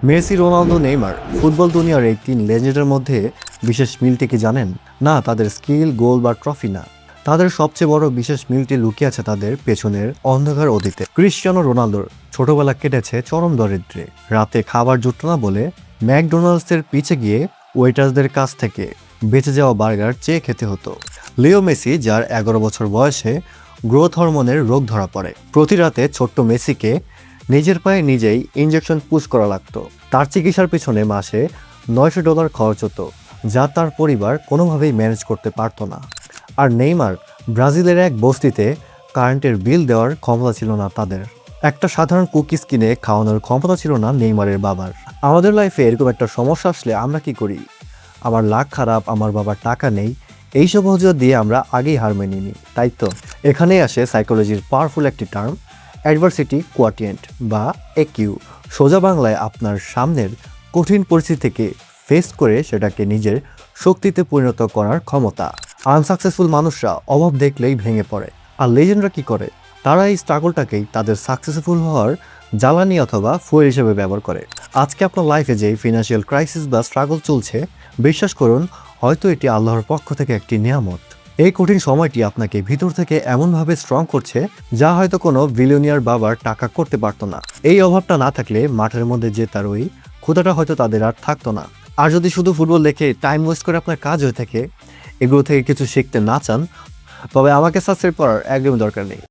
Messi, Ronaldo, Neymar football দুনিয়ার এই তিন লেজেন্ডের মধ্যে বিশেষ মিলটি কি জানেন? না, তাদের স্কিল, গোল বা ট্রফি না। তাদের সবচেয়ে বড় বিশেষ মিলটি লুকিয়ে আছে তাদের পেছনের অন্ধকার অতীতে। ক্রিশ্চিয়ানো রোনালদোর ছোটবেলা কেটেছে চরম দরিদ্রে। রাতে খাবার জুটত না বলে ম্যাকডোনাল্ডসের পিছে গিয়ে ওয়েটারদের কাছ থেকে বেঁচে যাওয়া বার্গার চেয়ে খেতে হতো। লিও মেসি, যার 11 বছর বয়সে গ্রোথ হরমোনের রোগ ধরা পড়ে, প্রতি রাতে ছোট্ট মেসিকে নিজের পায়ে নিজেই ইনজেকশন পুশ করা লাগতো। তার চিকিৎসার পিছনে মাসে $900 খরচ হতো, যা তার পরিবার কোনোভাবেই ম্যানেজ করতে পারতো না। আর নেইমার, ব্রাজিলের এক বস্তিতে কারেন্টের বিল দেওয়ার ক্ষমতা ছিল না তাদের। একটা সাধারণ কুকিজ কিনে খাওয়ানোর ক্ষমতা ছিল না নেইমারের বাবার। আমাদের লাইফে এরকম একটা সমস্যা আসলে আমরা কি করি? আমার লাক খারাপ, আমার বাবার টাকা নেই, এইসব অজুহাত দিয়ে আমরা আগেই হার মেনে নিই, তাই তো? এখানেই আসে সাইকোলজির পাওয়ারফুল একটি টার্ম, অ্যাডভার্সিটি কোয়াটিয়েন্ট বা একিউ। সোজা বাংলায় আপনার সামনের কঠিন পরিস্থিতি থেকে ফেস করে সেটাকে নিজের শক্তিতে পরিণত করার ক্ষমতা। আনসাকসেসফুল মানুষরা অভাব দেখলেই ভেঙে পড়ে, আর লেজেন্ডরা কি করে? তারা এই স্ট্রাগলটাকেই তাদের সাকসেসফুল হওয়ার জ্বালানি অথবা ফুয়েল হিসেবে ব্যবহার করে। আজকে আপনার লাইফে যে ফিনান্সিয়াল ক্রাইসিস বা স্ট্রাগল চলছে, বিশ্বাস করুন, হয়তো এটি আল্লাহর পক্ষ থেকে একটি নিয়ামত। এই কঠিন সময়টি আপনাকে ভিতর থেকে এমনভাবে স্ট্রং করছে, যা হয়তো কোনো বিলিয়নিয়ার বাবার টাকা করতে পারতো না। এই অভাবটা না থাকলে মাঠের মধ্যে যে তার ওই ক্ষুধাটা হয়তো তাদের আর থাকতো না। আর যদি শুধু ফুটবল দেখে টাইম ওয়েস্ট করে আপনার কাজ হয়ে থাকে, এগুলো থেকে কিছু শিখতে না চান, তবে আমাকে সাবস্ক্রাইব করার একদমই দরকার নেই।